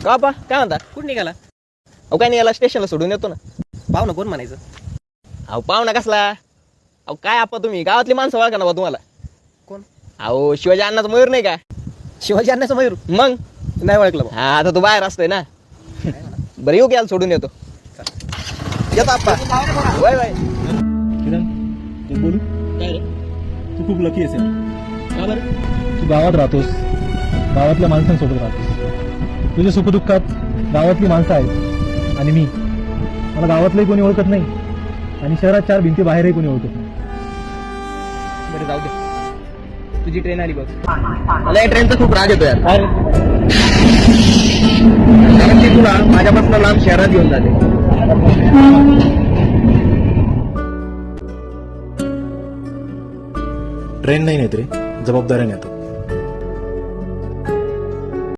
का बा काय म्हणता? कुठं निघाला? अहो काय नाही, याला स्टेशनला सोडून येतो ना. पाहुणा कोण म्हणायचं? अहो पाहुणा कसला? अहो काय आपा तुम्ही गावातली माणसं ओळखा ना बा तुम्हाला. कोण? अहो शिवाजी अण्णाचा मयूर नाही का? शिवाजी अण्णाचा मयूर? मग नाही ओळखलं बा. हा, आता तू बाहेर असतोय ना. बरं येऊ की, याला सोडून येतो. येतो आप्पा. वय वय. किरण, तू बोलू? काय रे? तू खूप लकी असेल. का बरं? तू गावात राहतोस, गावातल्या माणसांसोबत राहतोस. तुझ्या सुखदुःखात गावातली माणसं आहेत आणि मी. मला गावातलंही कोणी ओळखत नाही आणि शहरात 4 भिंती बाहेरही कोणी ओळखत नाही. बरं जाऊ दे, तुझी ट्रेन आली बघ. मला या ट्रेनचा खूप राग येतो यार. कारण ती तुला माझ्यापासून लांब शहरात घेऊन जाते. ट्रेन नाही नेत रे, जबाबदाऱ्या नेतात.